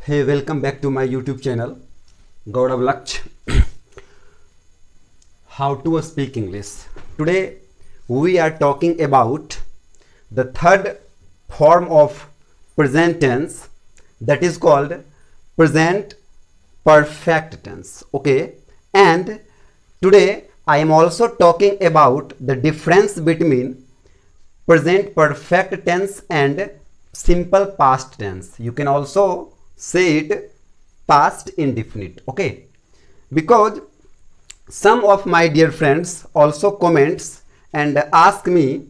Hey, welcome back to my YouTube channel, Gaurav Laksh. How to speak English. Today we are talking about the third form of present tense, that is called present perfect tense. Okay, and today I am also talking about the difference between present perfect tense and simple past tense. You can also say it past indefinite. Okay, because some of my dear friends also comments and ask me,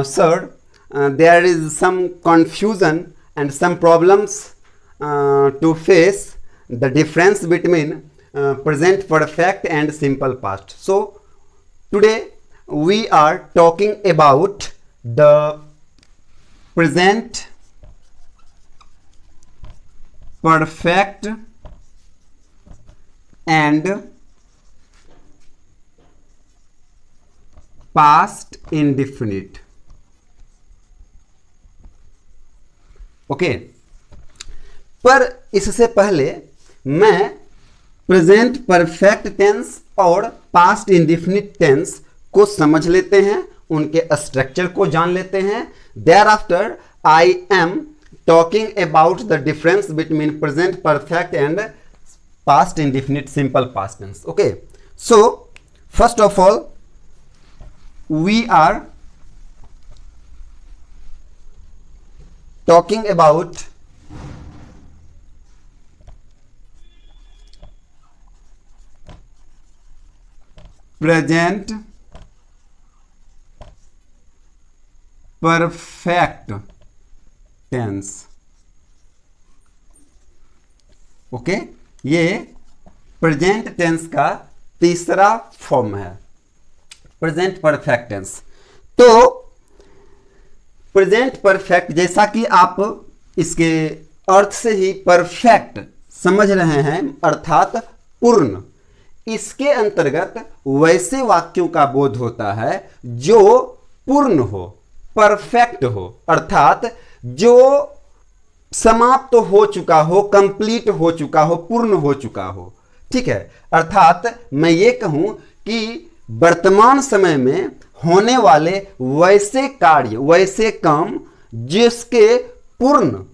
sir, there is some confusion and some problems to face the difference between present perfect and simple past. So today we are talking about the present perfect and past indefinite. Okay, पर इससे पहले मैं present perfect tense और past indefinite tense को समझ लेते हैं, उनके स्ट्रक्चर को जान लेते हैं. Thereafter I am talking about the difference between present perfect and past indefinite simple past tense. Okay, so first of all we are talking about present perfect tense. Okay, ये present tense का तीसरा form है, present perfect tense. तो present perfect, जैसा कि आप इसके अर्थ से ही परफेक्ट समझ रहे हैं, अर्थात पूर्ण. इसके अंतर्गत वैसे वाक्यों का बोध होता है जो पूर्ण हो, परफेक्ट हो, अर्थात जो समाप्त हो चुका हो, कंप्लीट हो चुका हो, पूर्ण हो चुका हो. ठीक है, अर्थात मैं ये कहूं कि वर्तमान समय में होने वाले वैसे कार्य, वैसे काम जिसके पूर्ण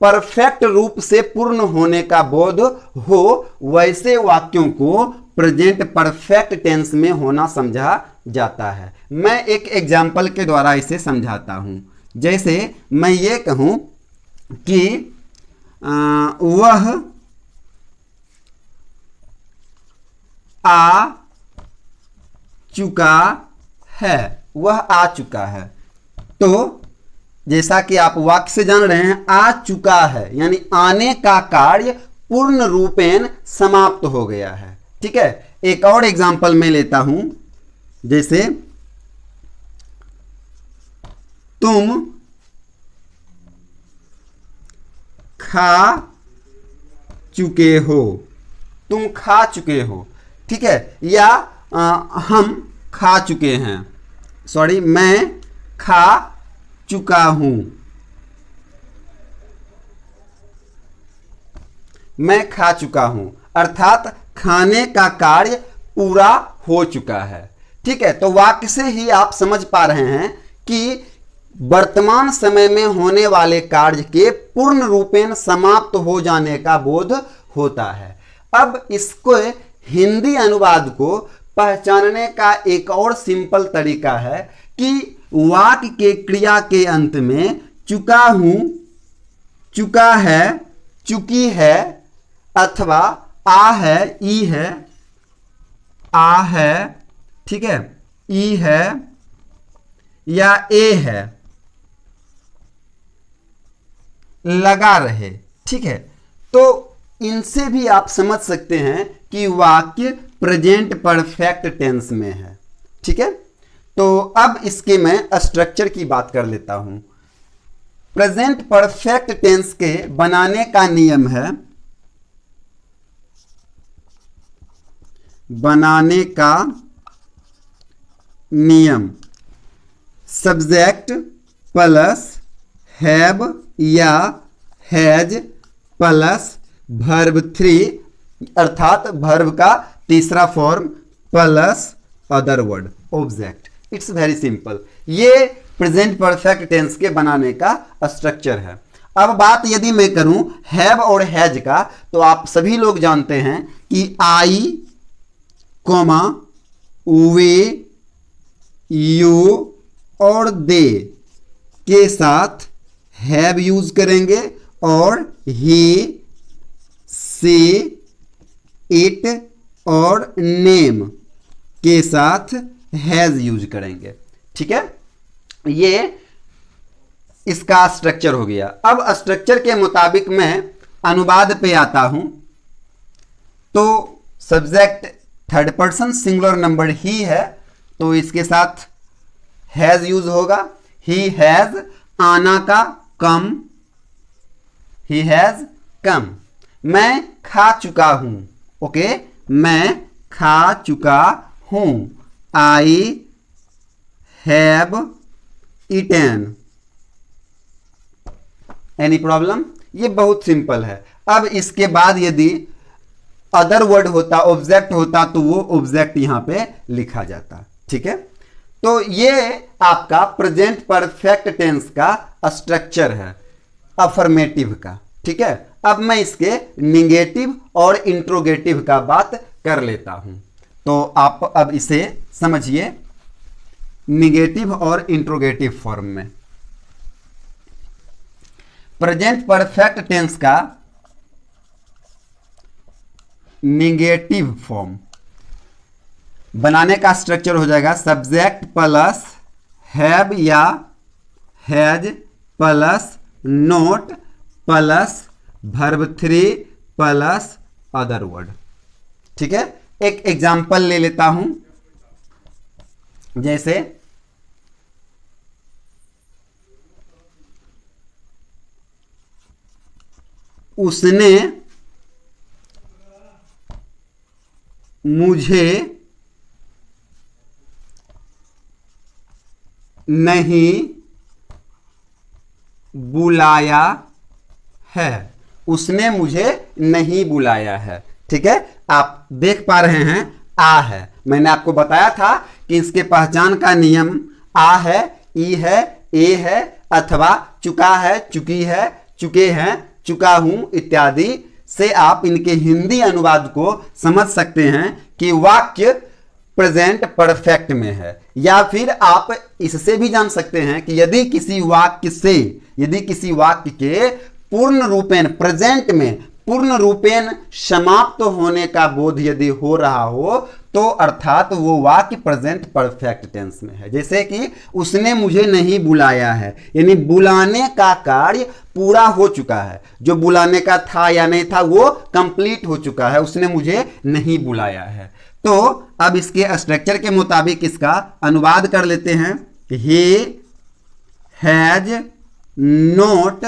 परफेक्ट रूप से पूर्ण होने का बोध हो, वैसे वाक्यों को प्रेजेंट परफेक्ट टेंस में होना समझा जाता है. मैं एक एग्जाम्पल के द्वारा इसे समझाता हूं. जैसे मैं ये कहूं कि वह आ चुका है, वह आ चुका है. तो जैसा कि आप वाक्य से जान रहे हैं, आ चुका है यानी आने का कार्य पूर्ण रूपेण समाप्त हो गया है. ठीक है, एक और एग्जांपल मैं लेता हूं. जैसे तुम खा चुके हो, तुम खा चुके हो. ठीक है, या हम खा चुके हैं, सॉरी, मैं खा चुका हूं, मैं खा चुका हूं, अर्थात खाने का कार्य पूरा हो चुका है. ठीक है, तो वाक्य से ही आप समझ पा रहे हैं कि वर्तमान समय में होने वाले कार्य के पूर्ण रूपेण समाप्त हो जाने का बोध होता है. अब इसको हिंदी अनुवाद को पहचानने का एक और सिंपल तरीका है कि वाक्य के क्रिया के अंत में चुका हूं, चुका है, चुकी है, अथवा आ है, ई है, आ है, ठीक है, ई है या ए है, लगा रहे. ठीक है, तो इनसे भी आप समझ सकते हैं कि वाक्य प्रेजेंट परफेक्ट टेंस में है. ठीक है, तो अब इसके मैं स्ट्रक्चर की बात कर लेता हूं. प्रेजेंट परफेक्ट टेंस के बनाने का नियम है, बनाने का नियम सब्जेक्ट प्लस हैव या हैज प्लस वर्ब 3 अर्थात वर्ब का तीसरा form plus other word object. It's very simple. ये प्रेजेंट परफेक्ट टेंस के बनाने का स्ट्रक्चर है। अब बात यदि मैं करूं हैव और हैज का, तो आप सभी लोग जानते हैं कि आई कोमा वे यू और दे के साथ हैव यूज करेंगे और ही सी इट और नेम के साथ हैज यूज करेंगे। ठीक है, ये इसका स्ट्रक्चर हो गया। अब स्ट्रक्चर के मुताबिक मैं अनुवाद पे आता हूं, तो subject third person singular number ही है, तो इसके साथ हैज यूज होगा। ही हैज आना का कम, ही हैज कम। मैं खा चुका हूं, ओके, मैं खा चुका हूं। I have eaten. Any problem? ये बहुत सिंपल है। अब इसके बाद यदि अदर वर्ड होता, ऑब्जेक्ट होता, तो वो ऑब्जेक्ट यहां पे लिखा जाता। ठीक है, तो ये आपका प्रेजेंट परफेक्ट टेंस का स्ट्रक्चर है अफर्मेटिव का। ठीक है, अब मैं इसके निगेटिव और इंट्रोगेटिव का बात कर लेता हूं, तो आप अब इसे समझिए निगेटिव और इंट्रोगेटिव फॉर्म में। प्रेजेंट परफेक्ट टेंस का निगेटिव फॉर्म बनाने का स्ट्रक्चर हो जाएगा सब्जेक्ट प्लस हैव या has plus note plus verb 3 plus other word. ठीक है, एक एग्जांपल ले लेता हूं, जैसे उसने मुझे नहीं बुलाया है। उसने मुझे नहीं बुलाया है। ठीक है, आप देख पा रहे हैं आ है। मैंने आपको बताया था कि इसके पहचान का नियम आ है, ई है, ए है, अथवा चुका है, चुकी है, चुके हैं, चुका हूं इत्यादि से आप इनके हिंदी अनुवाद को समझ सकते हैं कि वाक्य प्रेजेंट परफेक्ट में है। या फिर आप इससे भी जान सकते हैं कि यदि किसी वाक्य के पूर्ण रूपेण प्रेजेंट में पूर्ण रूपेण समाप्त होने का बोध यदि हो रहा हो, तो अर्थात वो वाक्य प्रेजेंट परफेक्ट टेंस में है। जैसे कि उसने मुझे नहीं बुलाया है, यानी बुलाने का कार्य पूरा हो चुका है। जो बुलाने का था या नहीं था वो कंप्लीट हो चुका है, उसने मुझे नहीं बुलाया है। तो अब इसके स्ट्रक्चर के मुताबिक इसका अनुवाद कर लेते हैं। He has not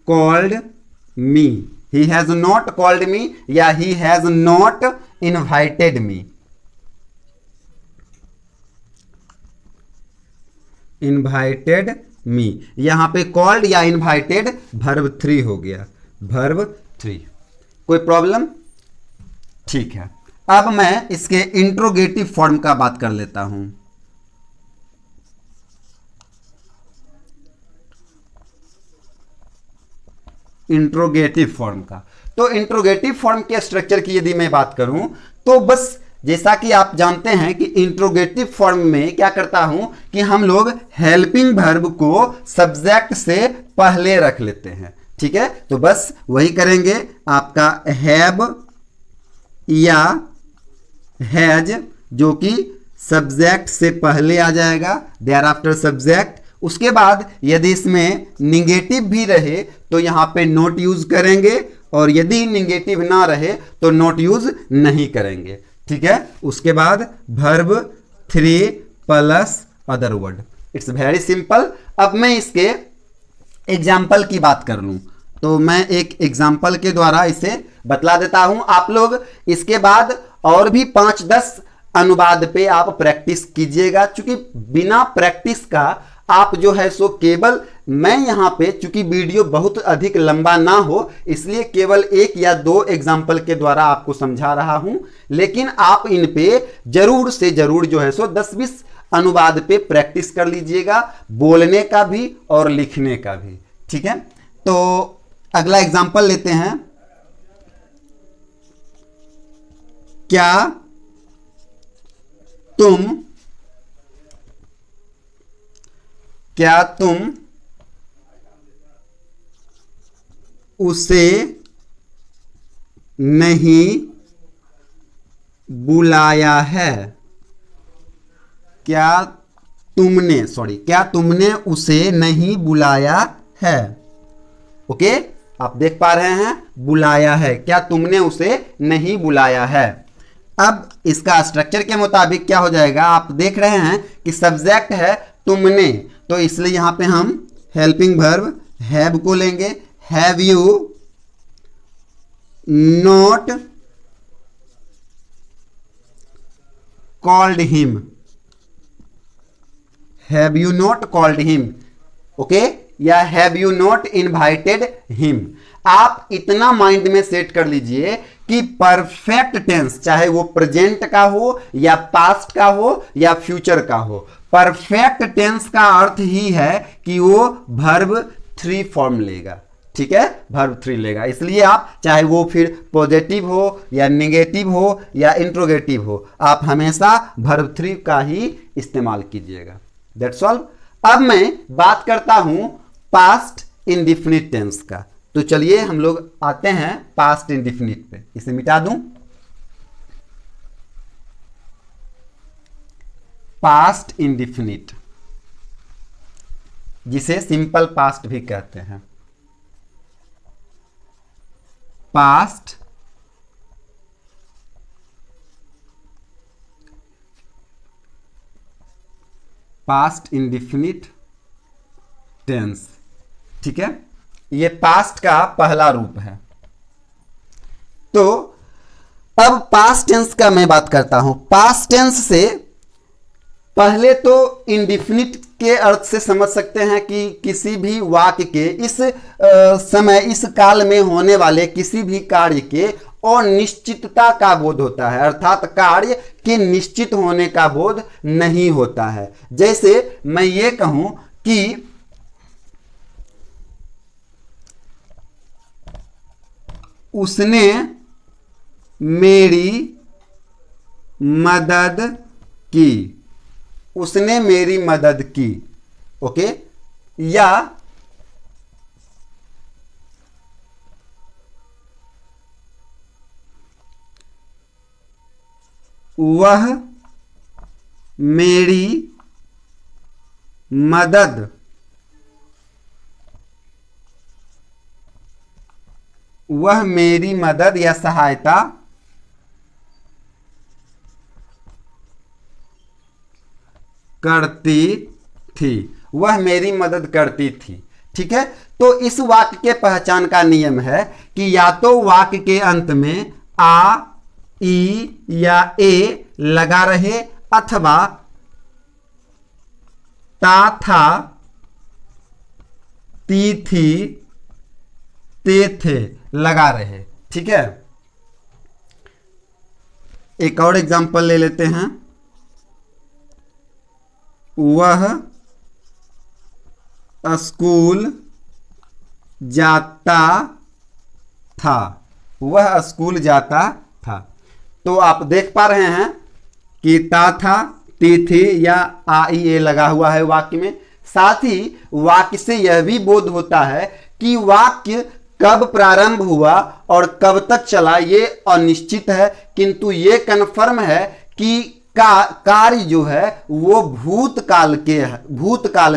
called me. He has not called me या he has not invited me. Invited me, यहां पे कॉल्ड या इनवाइटेड वर्ब 3 हो गया, वर्ब 3। कोई प्रॉब्लम? ठीक है, अब मैं इसके इंट्रोगेटिव फॉर्म का बात कर लेता हूं। इंट्रोगेटिव फॉर्म का, तो इंट्रोगेटिव फॉर्म के स्ट्रक्चर की यदि मैं बात करूं, तो बस जैसा कि आप जानते हैं कि इंट्रोगेटिव फॉर्म में क्या करता हूं कि हम लोग हेल्पिंग वर्ब को सब्जेक्ट से पहले रख लेते हैं। ठीक है, तो बस वही करेंगे। आपका हैव या हैज जो कि सब्जेक्ट से पहले आ जाएगा, देयर आफ्टर सब्जेक्ट। उसके बाद यदि इसमें निगेटिव भी रहे तो यहां पे नोट यूज करेंगे, और यदि निगेटिव ना रहे तो नोट यूज नहीं करेंगे। ठीक है, उसके बाद verb 3 plus other word. It's very simple. अब मैं इसके एग्जाम्पल की बात कर लूं, तो मैं एक एग्जाम्पल के द्वारा इसे बतला देता हूं। आप लोग इसके बाद और भी 5-10 अनुवाद पे आप प्रैक्टिस कीजिएगा, क्योंकि बिना प्रैक्टिस का आप जो है सो केवल मैं यहाँ पे चूंकि वीडियो बहुत अधिक लंबा ना हो इसलिए केवल 1 या 2 एग्जाम्पल के द्वारा आपको समझा रहा हूं, लेकिन आप इन पे जरूर से जरूर जो है सो 10-20 अनुवाद पे प्रैक्टिस कर लीजिएगा, बोलने का भी और लिखने का भी। ठीक है, तो अगला एग्जाम्पल लेते हैं। क्या तुम उसे नहीं बुलाया है? क्या तुमने उसे नहीं बुलाया है? ओके, आप देख पा रहे हैं, बुलाया है, क्या तुमने उसे नहीं बुलाया है। अब इसका स्ट्रक्चर के मुताबिक क्या हो जाएगा, आप देख रहे हैं कि सब्जेक्ट है तुमने, तो इसलिए यहां पे हम हेल्पिंग वर्ब हैव को लेंगे। Have you not called him? Have you not called him? Okay, या have you not invited him? आप इतना माइंड में सेट कर लीजिए कि परफेक्ट टेंस, चाहे वो प्रेजेंट का हो या पास्ट का हो या फ्यूचर का हो, परफेक्ट टेंस का अर्थ ही है कि वो वर्ब 3 फॉर्म लेगा। ठीक है, वर्ब 3 लेगा, इसलिए आप चाहे वो फिर पॉजिटिव हो या नेगेटिव हो या इंट्रोगेटिव हो, आप हमेशा वर्ब 3 का ही इस्तेमाल कीजिएगा। That's all. अब मैं बात करता हूं पास्ट इंडेफिनिट टेंस का, तो चलिए हम लोग आते हैं पास्ट इंडेफिनिट पे। इसे मिटा दूं। पास्ट इंडेफिनिट, जिसे सिंपल पास्ट भी कहते हैं। Past indefinite tense. ठीक है, ये पास्ट का पहला रूप है। तो अब पास्ट टेंस का मैं बात करता हूं। पास्ट टेंस से पहले तो इंडेफिनिट के अर्थ से समझ सकते हैं कि किसी भी वाक्य के इस समय, इस काल में होने वाले किसी भी कार्य के अनिश्चितता का बोध होता है, अर्थात कार्य के निश्चित होने का बोध नहीं होता है। जैसे मैं ये कहूं कि उसने मेरी मदद की, उसने मेरी मदद की। ओके, या वह मेरी मदद या सहायता करती थी, वह मेरी मदद करती थी। ठीक है, तो इस वाक्य के पहचान का नियम है कि या तो वाक्य के अंत में आ, ई या ए लगा रहे, अथवा ता, था, ती, थी, ते, थे लगा रहे। ठीक है, एक और एग्जांपल ले लेते हैं। वह स्कूल जाता था, वह स्कूल जाता था। तो आप देख पा रहे हैं कि ता, था, ती, थी या आ, ई, ए लगा हुआ है वाक्य में। साथ ही वाक्य से यह भी बोध होता है कि वाक्य कब प्रारंभ हुआ और कब तक चला ये अनिश्चित है, किंतु ये कन्फर्म है कि कार्य जो है वो भूतकाल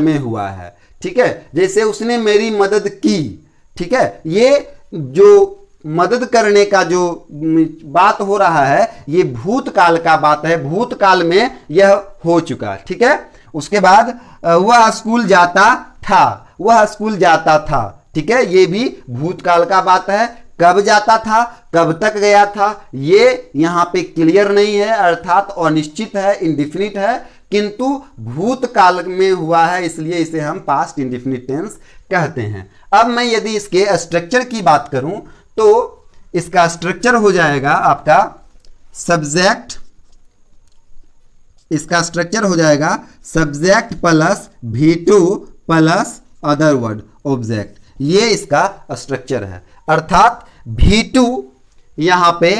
में हुआ है। ठीक है, जैसे उसने मेरी मदद की। ठीक है, ये जो मदद करने का जो बात हो रहा है ये भूतकाल का बात है, भूतकाल में यह हो चुका। ठीक है, उसके बाद वह स्कूल जाता था, वह स्कूल जाता था। ठीक है, ये भी भूतकाल का बात है। कब जाता था, कब तक गया था, ये यहां पे क्लियर नहीं है, अर्थात अनिश्चित है, इंडेफिनिट है। किंतु भूतकाल में हुआ है, इसलिए इसे हम पास्ट इंडेफिनिट टेंस कहते हैं। अब मैं यदि इसके स्ट्रक्चर की बात करूं तो इसका स्ट्रक्चर हो जाएगा आपका सब्जेक्ट, इसका स्ट्रक्चर हो जाएगा subject plus V2 plus other word object, ये इसका स्ट्रक्चर है। अर्थात V2 यहां पे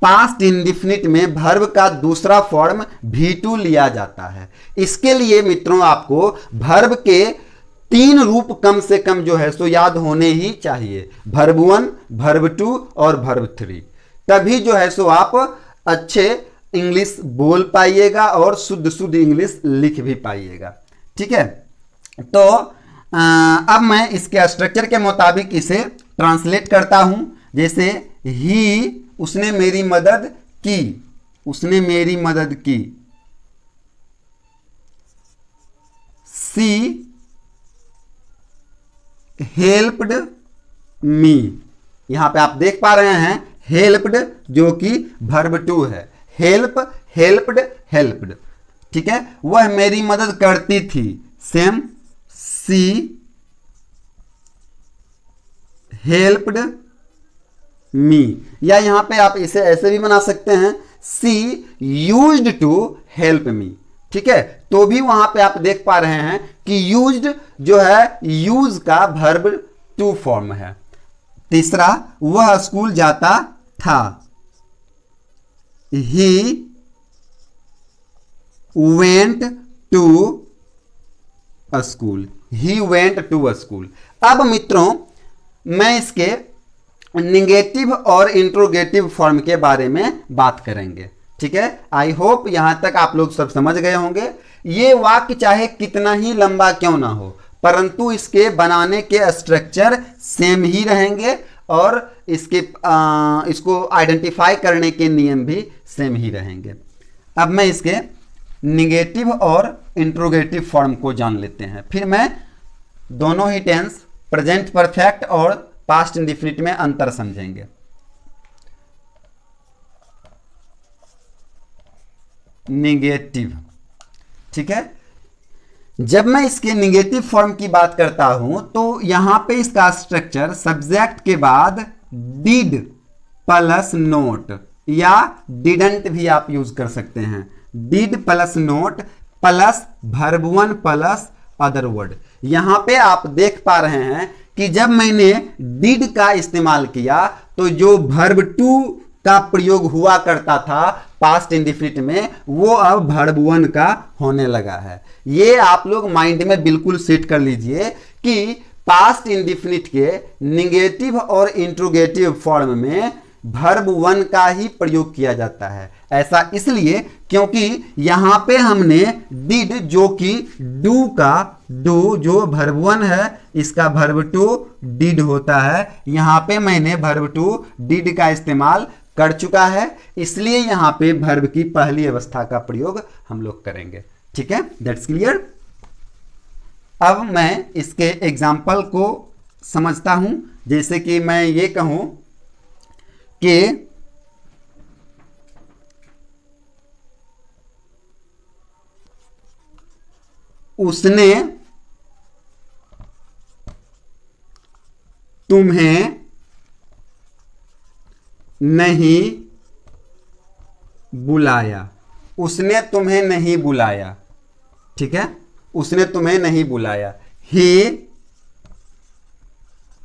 पास्ट इंडेफिनिट में वर्ब का दूसरा फॉर्म V2 लिया जाता है। इसके लिए मित्रों आपको वर्ब के 3 रूप कम से कम जो है सो याद होने ही चाहिए, वर्ब 1, वर्ब 2 और वर्ब 3। तभी जो है सो आप अच्छे इंग्लिश बोल पाइएगा और शुद्ध शुद्ध इंग्लिश लिख भी पाइएगा। ठीक है, तो अब मैं इसके स्ट्रक्चर के मुताबिक इसे ट्रांसलेट करता हूं। जैसे ही, उसने मेरी मदद की, उसने मेरी मदद की। सी हेल्प्ड मी, यहां पे आप देख पा रहे हैं हेल्प्ड जो कि वर्ब 2 है, हेल्प, हेल्प्ड, हेल्प्ड। ठीक है, वह मेरी मदद करती थी, सेम सी हेल्प्ड मी। या यहां पे आप इसे ऐसे भी बना सकते हैं, सी यूज्ड टू हेल्प मी। ठीक है, तो भी वहां पे आप देख पा रहे हैं कि यूज्ड जो है यूज का वर्ब 2 फॉर्म है। तीसरा, वह स्कूल जाता था, he went to a school, he went to a school. अब मित्रों मैं इसके निगेटिव और इंट्रोगेटिव फॉर्म के बारे में बात करेंगे। ठीक है, आई होप यहां तक आप लोग सब समझ गए होंगे। ये वाक्य चाहे कितना ही लंबा क्यों ना हो, परंतु इसके बनाने के स्ट्रक्चर सेम ही रहेंगे और इसको आइडेंटिफाई करने के नियम भी सेम ही रहेंगे। अब मैं इसके निगेटिव और इंट्रोगेटिव फॉर्म को जान लेते हैं, फिर मैं दोनों ही टेंस प्रेजेंट परफेक्ट और पास्ट इंडेफिनिट में अंतर समझेंगे। निगेटिव, ठीक है, जब मैं इसके निगेटिव फॉर्म की बात करता हूं तो यहां पे इसका स्ट्रक्चर सब्जेक्ट के बाद डिड प्लस नोट या डिडंट भी आप यूज कर सकते हैं, did plus note plus verb 1 plus other word. यहां पे आप देख पा रहे हैं कि जब मैंने डिड का इस्तेमाल किया तो जो वर्ब 2 का प्रयोग हुआ करता था पास्ट इंडेफिनिट में, वो अब वर्ब 1 का होने लगा है। ये आप लोग माइंड में बिल्कुल सेट कर लीजिए कि पास्ट इंडेफिनिट के निगेटिव और इंट्रोगेटिव फॉर्म में वर्ब 1 का ही प्रयोग किया जाता है। ऐसा इसलिए क्योंकि यहां पे हमने डिड जो कि डू का, डू जो वर्ब 1 है इसका वर्ब 2 डिड होता है, यहां पे मैंने वर्ब 2 डिड का इस्तेमाल कर चुका है, इसलिए यहां पे वर्ब की पहली अवस्था का प्रयोग हम लोग करेंगे। ठीक है, दैट्स क्लियर। अब मैं इसके एग्जाम्पल को समझता हूं। जैसे कि मैं ये कहूं कि उसने तुम्हें नहीं बुलाया, उसने तुम्हें नहीं बुलाया। ठीक है, उसने तुम्हें नहीं बुलाया। He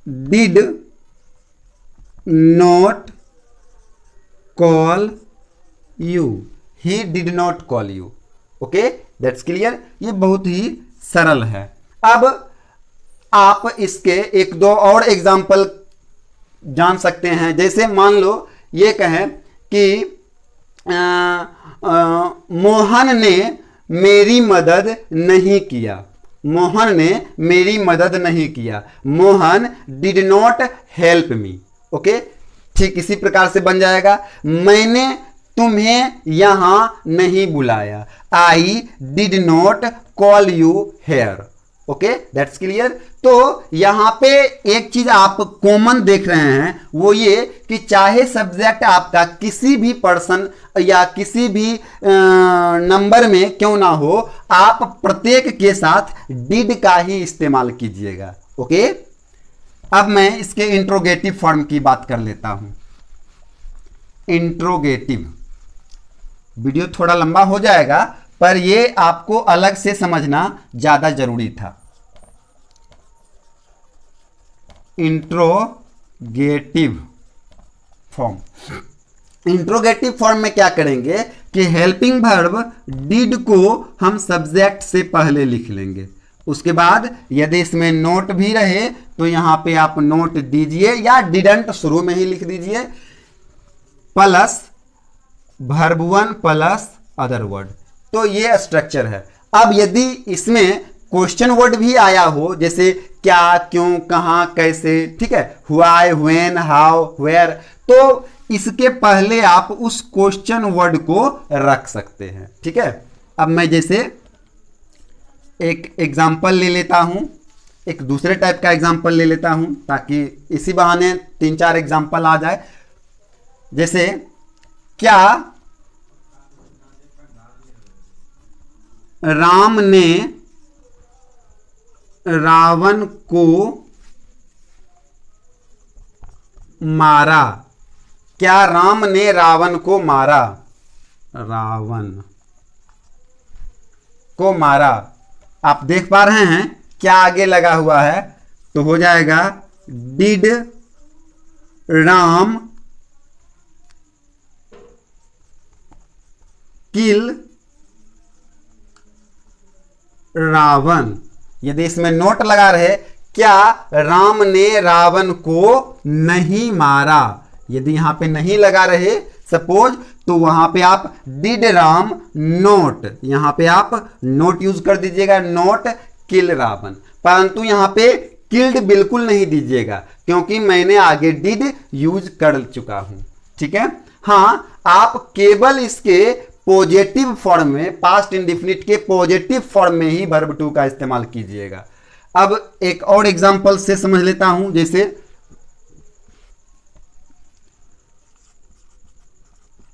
did not call you, he did not call you. Okay, that's clear. ये बहुत ही सरल है। अब आप इसके एक दो और एग्जाम्पल जान सकते हैं। जैसे मान लो ये कहें कि मोहन ने मेरी मदद नहीं किया, मोहन ने मेरी मदद नहीं किया, Mohan did not help me. Okay, ठीक इसी प्रकार से बन जाएगा, मैंने तुम्हें यहां नहीं बुलाया, I did not call you here. Okay, that's clear. तो यहां पे एक चीज आप कॉमन देख रहे हैं, वो ये कि चाहे सब्जेक्ट आपका किसी भी पर्सन या किसी भी नंबर में क्यों ना हो, आप प्रत्येक के साथ डिड का ही इस्तेमाल कीजिएगा। ओके, अब मैं इसके इंट्रोगेटिव फॉर्म की बात कर लेता हूं। इंट्रोगेटिव वीडियो थोड़ा लंबा हो जाएगा, पर ये आपको अलग से समझना ज्यादा जरूरी था। इंट्रोगेटिव फॉर्म, इंट्रोगेटिव फॉर्म में क्या करेंगे कि हेल्पिंग वर्ब डिड को हम सब्जेक्ट से पहले लिख लेंगे। उसके बाद यदि इसमें नोट भी रहे तो यहां पे आप नोट दीजिए या डिडंट शुरू में ही लिख दीजिए, plus verb 1 plus other word. तो ये स्ट्रक्चर है। अब यदि इसमें क्वेश्चन वर्ड भी आया हो, जैसे क्या, क्यों, कहां, कैसे, ठीक है, व्हाई, व्हेन, हाउ, वेयर, तो इसके पहले आप उस क्वेश्चन वर्ड को रख सकते हैं। ठीक है, अब मैं जैसे एक एग्जाम्पल ले लेता हूं, एक दूसरे टाइप का एग्जाम्पल ले लेता हूं ताकि इसी बहाने 3-4 एग्जाम्पल आ जाए। जैसे क्या राम ने रावण को मारा। क्या राम ने रावण को मारा? रावण को मारा। आप देख पा रहे हैं क्या आगे लगा हुआ है, तो हो जाएगा डिड राम किल रावण। यदि इसमें नोट लगा रहे, क्या राम ने रावण को नहीं मारा, यदि यहां पे नहीं लगा रहे सपोज, तो वहां पे आप डिड राम नोट, यहां पे आप नोट यूज कर दीजिएगा, नोट किल रावण। परंतु यहां पे किल्ड बिल्कुल नहीं दीजिएगा क्योंकि मैंने आगे डिड यूज कर चुका हूं। ठीक है, हां, आप केवल इसके पॉजिटिव फॉर्म में, पास्ट इंडेफिनिट के पॉजिटिव फॉर्म में ही वर्ब टू का इस्तेमाल कीजिएगा। अब एक और एग्जांपल से समझ लेता हूं, जैसे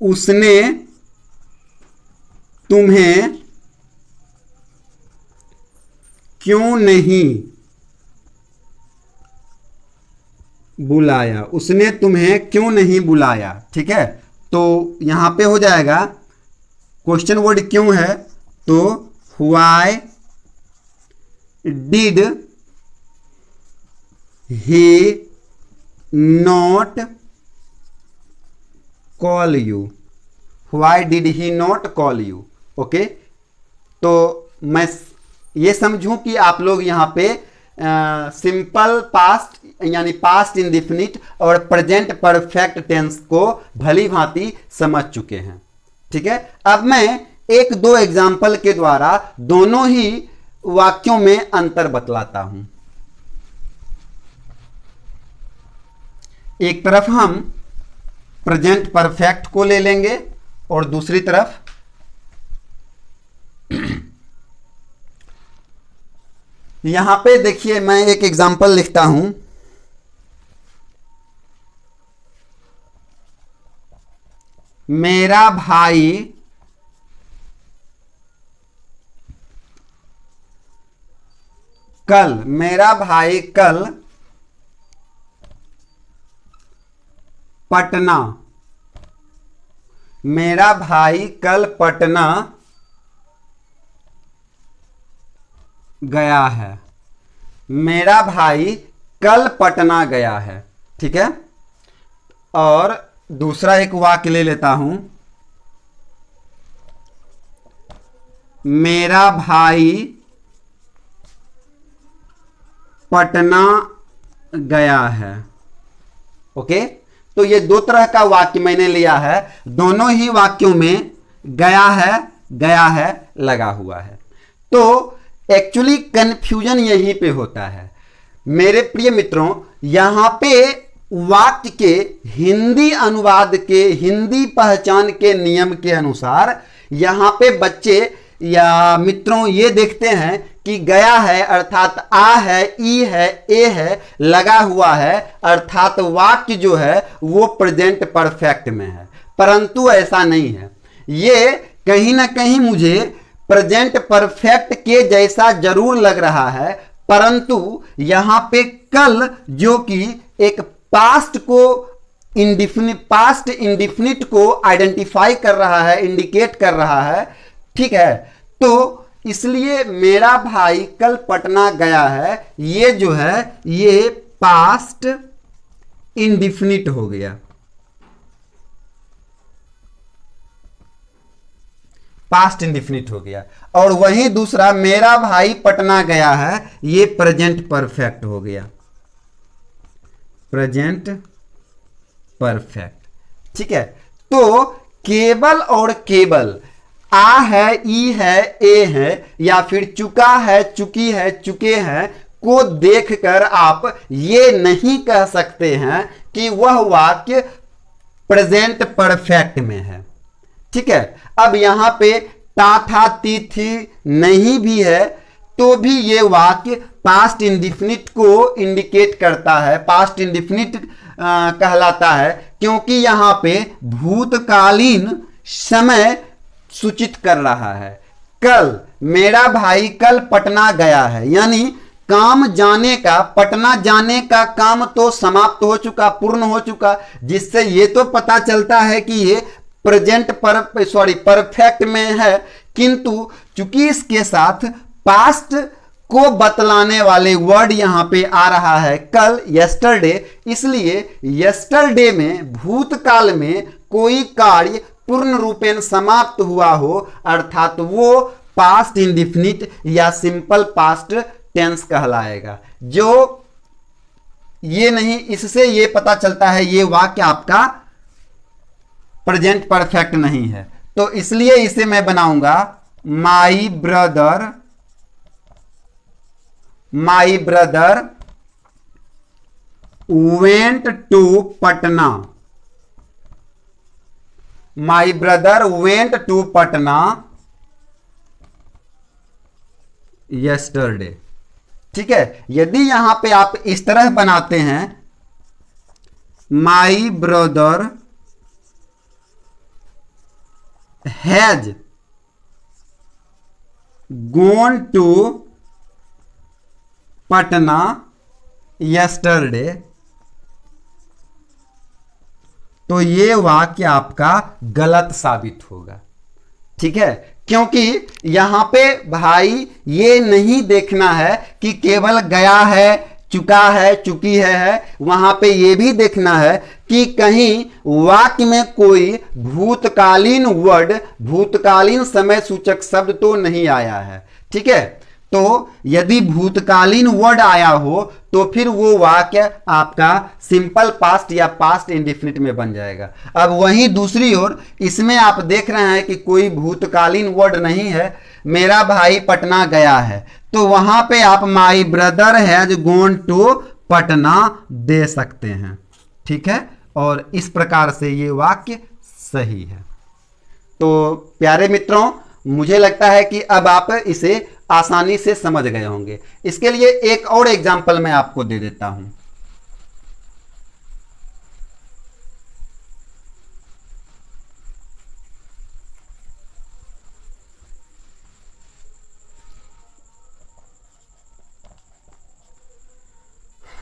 उसने तुम्हें क्यों नहीं बुलाया। उसने तुम्हें क्यों नहीं बुलाया। ठीक है, तो यहां पे हो जाएगा क्वेश्चन वर्ड क्यों है, तो why did he not call you. Why did he not call you. Okay, तो मैं ये समझूं कि आप लोग यहां पे सिंपल पास्ट यानी पास्ट इंडेफिनिट और प्रेजेंट परफेक्ट टेंस को भली भांति समझ चुके हैं। ठीक है, अब मैं 1-2 एग्जाम्पल के द्वारा दोनों ही वाक्यों में अंतर बतलाता हूं। एक तरफ हम प्रेजेंट परफेक्ट को ले लेंगे और दूसरी तरफ यहां पे देखिए मैं एक एग्जाम्पल लिखता हूं, मेरा भाई कल, मेरा भाई कल पटना, मेरा भाई कल पटना गया है। मेरा भाई कल पटना गया है। ठीक है, और दूसरा एक वाक्य ले लेता हूं, मेरा भाई पटना गया है। ओके, तो ये 2 तरह का वाक्य मैंने लिया है, दोनों ही वाक्यों में गया है लगा हुआ है। तो एक्चुअली कंफ्यूजन यहीं पे होता है मेरे प्रिय मित्रों। यहां पे वाक्य के हिंदी अनुवाद के, हिंदी पहचान के नियम के अनुसार यहां पे बच्चे या मित्रों ये देखते हैं कि गया है अर्थात आ है, ई है, ए है, लगा हुआ है अर्थात वाक्य जो है वो प्रेजेंट परफेक्ट में है, परंतु ऐसा नहीं है। ये कहीं ना कहीं मुझे प्रेजेंट परफेक्ट के जैसा जरूर लग रहा है, परंतु यहां पे कल जो कि एक पास्ट इंडिफिनिट को आइडेंटिफाई कर रहा है, इंडिकेट कर रहा है, ठीक है। तो इसलिए मेरा भाई कल पटना गया है, ये जो है ये पास्ट इंडिफिनिट हो गया, पास्ट इंडिफिनिट हो गया। और वहीं दूसरा मेरा भाई पटना गया है, ये प्रेजेंट परफेक्ट हो गया, प्रेजेंट परफेक्ट, ठीक है। तो केवल और केवल आ है, ई है, ए है या फिर चुका है, चुकी है, चुके हैं को देखकर आप ये नहीं कह सकते हैं कि वह वाक्य प्रेजेंट परफेक्ट में है, ठीक है। अब यहां पे ता था, ती थी नहीं भी है तो भी ये वाक्य पास्ट इंडिफिनिट को इंडिकेट करता है, पास्ट इंडिफिनिट कहलाता है, क्योंकि यहां पे भूतकालीन समय सूचित कर रहा है। कल मेरा भाई कल पटना गया है, यानी काम जाने का, पटना जाने का काम तो समाप्त हो चुका, पूर्ण हो चुका, जिससे ये तो पता चलता है कि ये प्रेजेंट परफेक्ट में है, किंतु चूंकि इसके साथ पास्ट को बतलाने वाले वर्ड यहां पे आ रहा है कल, यस्टरडे, इसलिए यस्टरडे में भूतकाल में कोई कार्य पूर्ण रूपेण समाप्त हुआ हो अर्थात वो पास्ट इंडिफिनिट या सिंपल पास्ट टेंस कहलाएगा। जो ये नहीं, इससे ये पता चलता है ये वाक्य आपका प्रेजेंट परफेक्ट नहीं है, तो इसलिए इसे मैं बनाऊंगा my brother went to Patna, my brother went to Patna yesterday, ठीक है। यदि यहां पे आप इस तरह बनाते हैं my brother has gone to Patna yesterday, तो ये वाक्य आपका गलत साबित होगा, ठीक है। क्योंकि यहां पे भाई ये नहीं देखना है कि केवल गया है, चुका है, चुकी है, वहां पे ये भी देखना है कि कहीं वाक्य में कोई भूतकालीन वर्ड, भूतकालीन समय सूचक शब्द तो नहीं आया है, ठीक है। तो यदि भूतकालीन वर्ड आया हो तो फिर वो वाक्य आपका सिंपल पास्ट या पास्ट इंडिफिनिट में बन जाएगा। अब वहीं दूसरी ओर इसमें आप देख रहे हैं कि कोई भूतकालीन वर्ड नहीं है, मेरा भाई पटना गया है, तो वहां पे आप my brother has gone to Patna दे सकते हैं, ठीक है। और इस प्रकार से ये वाक्य सही है। तो प्यारे मित्रों, मुझे लगता है कि अब आप इसे आसानी से समझ गए होंगे। इसके लिए एक और एग्जाम्पल मैं आपको दे देता हूं।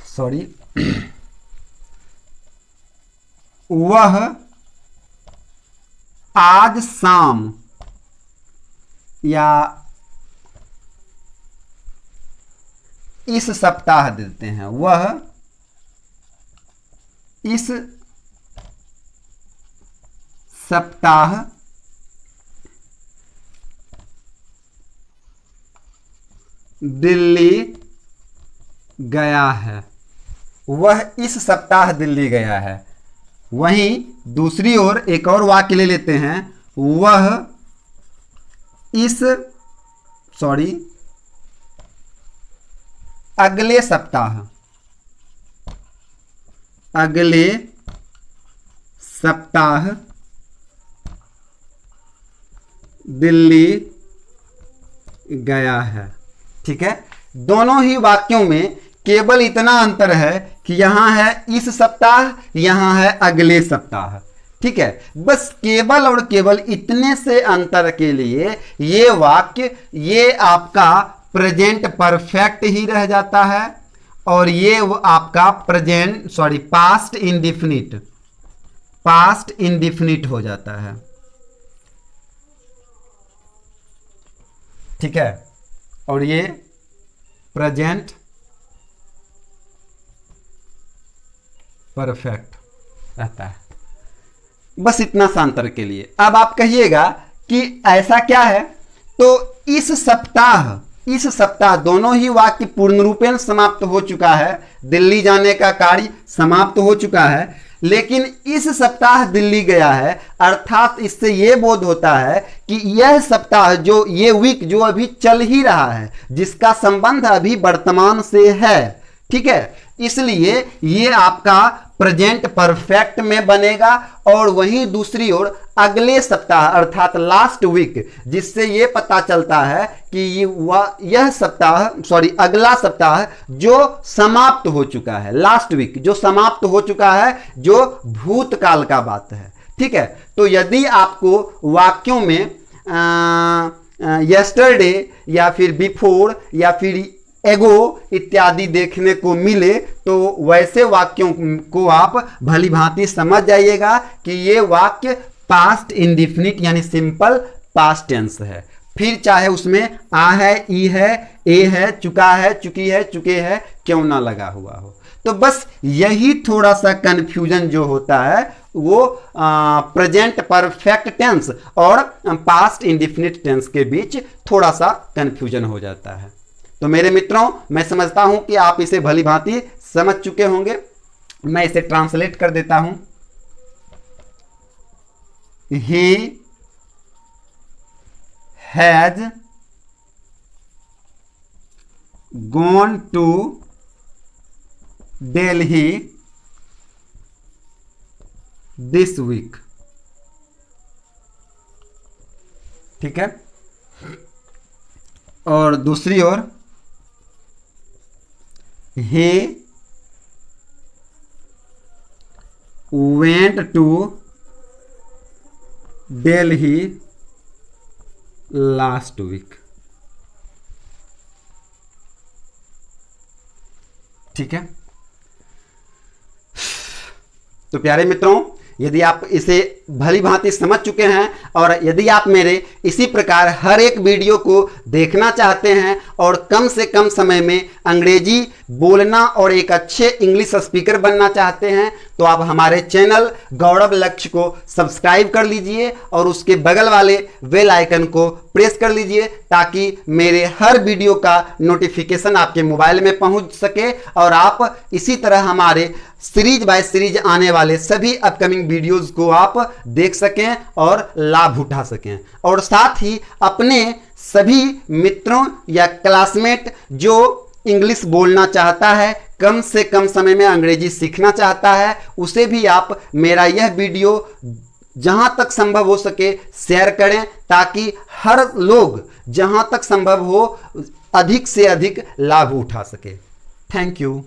सॉरी, वह आज शाम, या इस सप्ताह देते हैं, वह इस सप्ताह दिल्ली गया है, वह इस सप्ताह दिल्ली गया है। वहीं दूसरी ओर एक और वाक्य ले लेते हैं, वह अगले सप्ताह दिल्ली गया है। ठीक है, दोनों ही वाक्यों में केवल इतना अंतर है कि यहां है इस सप्ताह, यहां है अगले सप्ताह। ठीक है, बस केवल और केवल इतने से अंतर के लिए ये वाक्य, ये आपका प्रेजेंट परफेक्ट ही रह जाता है और ये वो आपका पास्ट इंडिफिनिट हो जाता है। ठीक है, और ये प्रेजेंट परफेक्ट रहता है। बस इतना सा अंतर के लिए। अब आप कहिएगा कि ऐसा क्या है, तो इस सप्ताह दोनों ही वाक्य पूर्ण रूपेण समाप्त हो चुका है, दिल्ली जाने का कार्य समाप्त हो चुका है, लेकिन इस सप्ताह दिल्ली गया है, अर्थात इससे यह बोध होता है कि यह सप्ताह, जो ये वीक जो अभी चल ही रहा है, जिसका संबंध अभी वर्तमान से है। ठीक है, इसलिए ये आपका प्रेजेंट परफेक्ट में बनेगा। और वहीं दूसरी ओर अगले सप्ताह अर्थात लास्ट वीक, जिससे ये पता चलता है कि अगला सप्ताह जो समाप्त हो चुका है, लास्ट वीक जो समाप्त हो चुका है, जो भूतकाल का बात है। ठीक है, तो यदि आपको वाक्यों में यस्टरडे या फिर बिफोर या फिर एगो इत्यादि देखने को मिले, तो वैसे वाक्यों को आप भली भांति समझ जाइएगा कि ये वाक्य पास्ट इंडिफिनिट यानी सिंपल पास्ट टेंस है। फिर चाहे उसमें आ है, ई है, ए है, चुका है, चुकी है, चुके है क्यों ना लगा हुआ हो। तो बस यही थोड़ा सा कंफ्यूजन जो होता है वो प्रेजेंट परफेक्ट टेंस और पास्ट इंडिफिनिट टेंस के बीच थोड़ा सा कंफ्यूजन हो जाता है। तो मेरे मित्रों, मैं समझता हूं कि आप इसे भली भांति समझ चुके होंगे। मैं इसे ट्रांसलेट कर देता हूं। He has gone to Delhi this week. ठीक है, और दूसरी ओर he went to Delhi last week। ठीक है, तो प्यारे मित्रों, यदि आप इसे भली भांति समझ चुके हैं और यदि आप मेरे इसी प्रकार हर एक वीडियो को देखना चाहते हैं और कम से कम समय में अंग्रेजी बोलना और एक अच्छे इंग्लिश स्पीकर बनना चाहते हैं, तो आप हमारे चैनल गौरव लक्ष्य को सब्सक्राइब कर लीजिए और उसके बगल वाले बेल आइकन को प्रेस कर लीजिए ताकि मेरे हर वीडियो का नोटिफिकेशन आपके मोबाइल में पहुंच सके और आप इसी तरह हमारे सीरीज बाय सीरीज आने वाले सभी अपकमिंग वीडियोस को आप देख सकें और लाभ उठा सकें। और साथ ही अपने सभी मित्रों या क्लासमेट जो इंग्लिश बोलना चाहता है, कम से कम समय में अंग्रेजी सीखना चाहता है, उसे भी आप मेरा यह वीडियो जहां तक संभव हो सके शेयर करें ताकि हर लोग जहां तक संभव हो अधिक से अधिक लाभ उठा सके। Thank you.